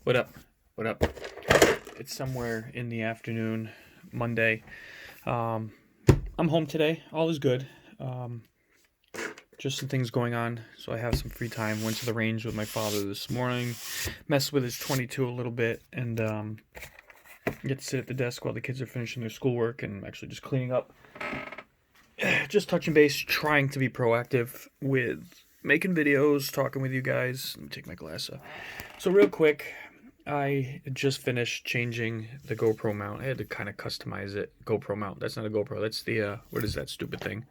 What up? What up? It's somewhere in the afternoon, Monday. I'm home today. All is good. Just some things going on, so I have some free time. Went to the range with my father this morning, messed with his 22 a little bit, and get to sit at the desk while the kids are finishing their schoolwork and actually just cleaning up. Just touching base, trying to be proactive with making videos, talking with you guys. Let me take my glass off. So real quick, I just finished changing the GoPro mount. I had to kind of customize it. GoPro mount. That's not a GoPro. That's the, what is that stupid thing?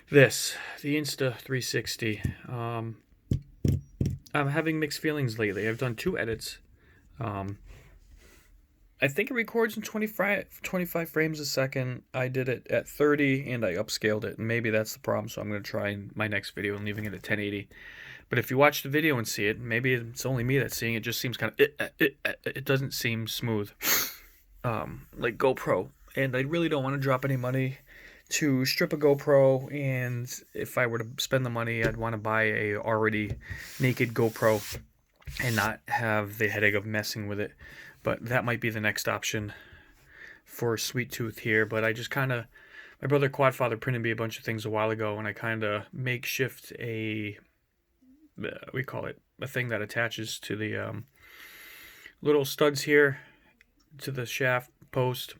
The Insta360. I'm having mixed feelings lately. I've done 2 edits. I think it records in 25 frames a second. I did it at 30 and I upscaled it. And maybe that's the problem, so I'm going to try in my next video and leaving it at 1080. But if you watch the video and see it, maybe it's only me that's seeing it. It just seems kind of, it doesn't seem smooth like GoPro. And I really don't want to drop any money to strip a GoPro. And if I were to spend the money, I'd want to buy a already naked GoPro and not have the headache of messing with it. But that might be the next option for Sweet Tooth here. But I just kind of, my brother Quadfather printed me a bunch of things a while ago, and I kind of makeshift we call it a thing that attaches to the little studs here to the shaft post.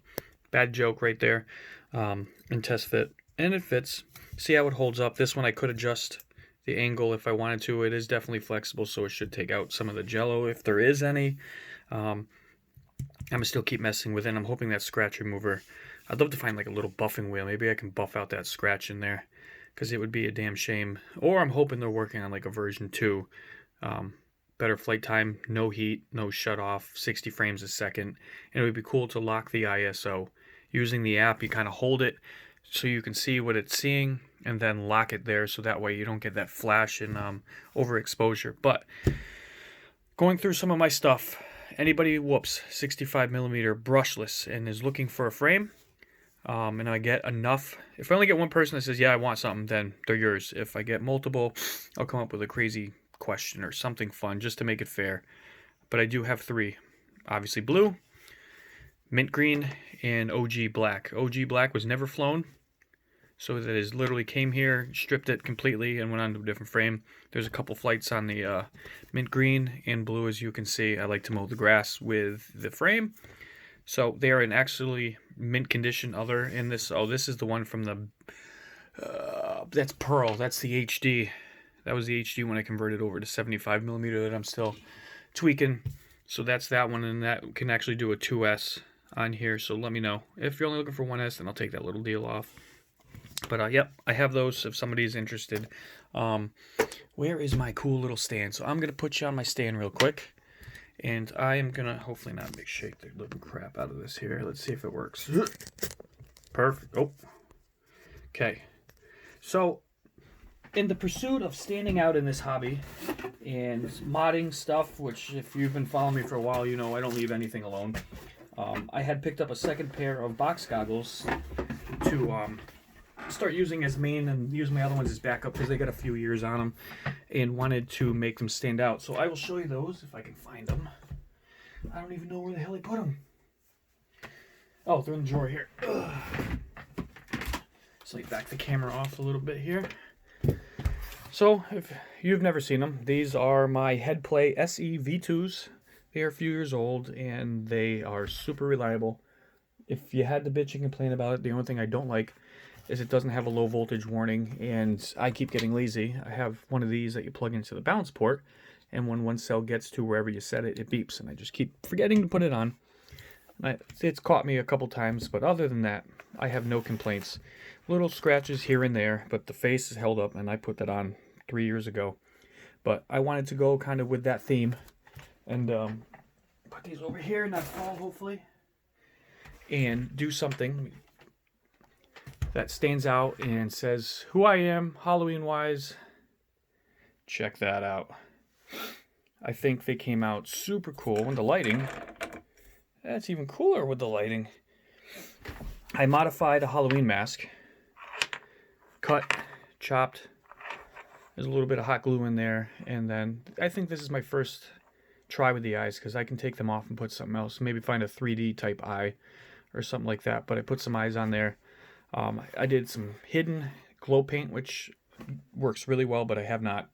Bad joke right there. And test fit, and it fits. See how it holds up. This one I could adjust the angle if I wanted to. It is definitely flexible, so it should take out some of the jello if there is any. I'm gonna still keep messing with it. I'm hoping that scratch remover, I'd love to find like a little buffing wheel. Maybe I can buff out that scratch in there, because it would be a damn shame. Or I'm hoping they're working on like a version 2. Better flight time, no heat, no shut off, 60 frames a second. And it would be cool to lock the ISO. Using the app, you kind of hold it so you can see what it's seeing and then lock it there, so that way you don't get that flash and overexposure. But going through some of my stuff, anybody, 65mm brushless and is looking for a frame, and I get enough, if I only get one person that says, yeah, I want something, then they're yours. If I get multiple, I'll come up with a crazy question or something fun just to make it fair. But I do have 3. Obviously blue, mint green, and OG black. OG black was never flown, so that is literally came here, stripped it completely, and went on to a different frame. There's a couple flights on the mint green and blue, as you can see. I like to mow the grass with the frame. So they are in actually mint condition other in this. Oh, this is the one from the, that's Pearl. That's the HD. That was the HD when I converted over to 75mm that I'm still tweaking. So that's that one, and that can actually do a 2S on here. So let me know. If you're only looking for 1S, then I'll take that little deal off. But yep, I have those if somebody's interested. Where is my cool little stand? So I'm going to put you on my stand real quick. And I am going to hopefully not shake the living crap out of this here. Let's see if it works. Perfect. Oh. Okay. So in the pursuit of standing out in this hobby and modding stuff, which if you've been following me for a while, you know I don't leave anything alone. I had picked up a second pair of box goggles to start using as main and use my other ones as backup because they got a few years on them, and wanted to make them stand out. So I will show you those if I can find them. I don't even know where the hell I put them. Oh, they're in the drawer here. Ugh. So let me back the camera off a little bit here. So if you've never seen them, these are my Headplay SE V2s. They are a few years old and they are super reliable. If you had to bitch and complain about it, the only thing I don't like is it doesn't have a low voltage warning, and I keep getting lazy. I have one of these that you plug into the balance port, and when one cell gets to wherever you set it, it beeps, and I just keep forgetting to put it on. It's caught me a couple times, but other than that, I have no complaints. Little scratches here and there, but the face is held up, and I put that on 3 years ago. But I wanted to go kind of with that theme, and put these over here, not fall, hopefully, and do something that stands out and says who I am, Halloween-wise. Check that out. I think they came out super cool. And the lighting, that's even cooler with the lighting. I modified a Halloween mask. Cut, chopped. There's a little bit of hot glue in there. And then I think this is my first try with the eyes, because I can take them off and put something else. Maybe find a 3D type eye or something like that. But I put some eyes on there. I did some hidden glow paint, which works really well, but I have not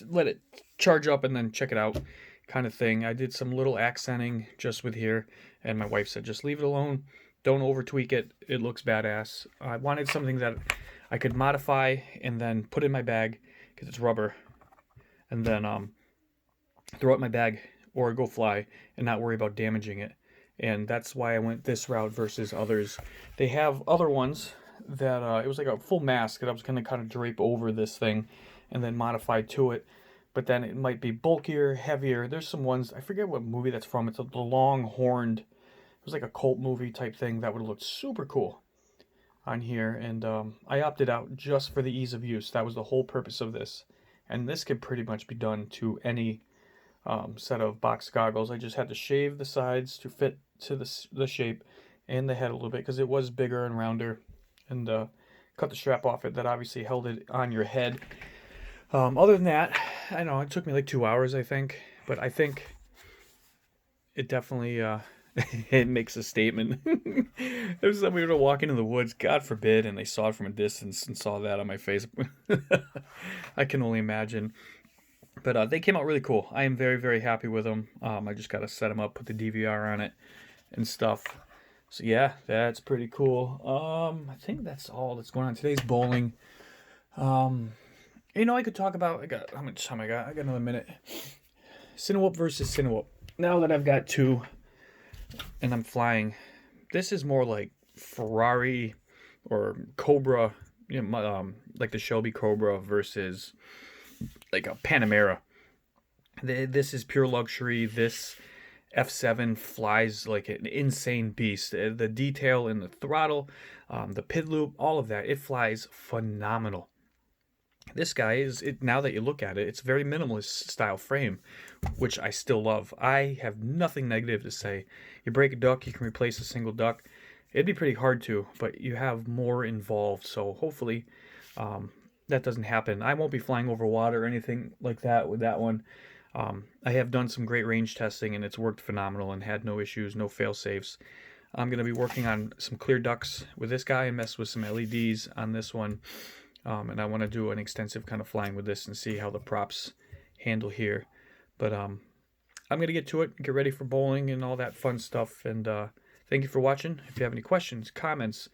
let it charge up and then check it out kind of thing. I did some little accenting just with here, and my wife said just leave it alone. Don't over tweak it. It looks badass. I wanted something that I could modify and then put in my bag, because it's rubber, and then throw it in my bag or go fly and not worry about damaging it. And that's why I went this route versus others. They have other ones that it was like a full mask that I was going to kind of drape over this thing and then modify to it. But then it might be bulkier, heavier. There's some ones, I forget what movie that's from. It's the long horned, it was like a cult movie type thing that would have looked super cool on here. And I opted out just for the ease of use. That was the whole purpose of this. And this could pretty much be done to any set of box goggles. I just had to shave the sides to fit to the shape and the head a little bit, because it was bigger and rounder, and cut the strap off it that obviously held it on your head. Other than that, I know it took me like 2 hours, I think, but I think it definitely it makes a statement. If somebody were to walk into the woods, God forbid, and they saw it from a distance and saw that on my face, I can only imagine. But they came out really cool. I am very, very happy with them. I just got to set them up, put the DVR on it and stuff. So yeah, that's pretty cool. I think that's all that's going on. Today's bowling. I could talk about, how much time I got? I got another minute. Cinewhoop versus Cinewhoop. Now that I've got two and I'm flying, this is more like Ferrari or Cobra, like the Shelby Cobra versus like a Panamera. This is pure luxury. This F7 flies like an insane beast. The detail in the throttle, the pit loop, all of that, it flies phenomenal. This guy is, now that you look at it, it's a very minimalist style frame, which I still love. I have nothing negative to say. You break a duck, you can replace a single duck. It'd be pretty hard to, but you have more involved, so hopefully that doesn't happen. I won't be flying over water or anything like that with that one. I have done some great range testing, and it's worked phenomenal and had no issues, no fail-safes. I'm going to be working on some clear ducks with this guy and mess with some LEDs on this one. And I want to do an extensive kind of flying with this and see how the props handle here. But I'm going to get to it, get ready for bowling and all that fun stuff. And thank you for watching. If you have any questions, comments,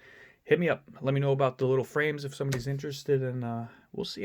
hit me up. Let me know about the little frames if somebody's interested, and we'll see you.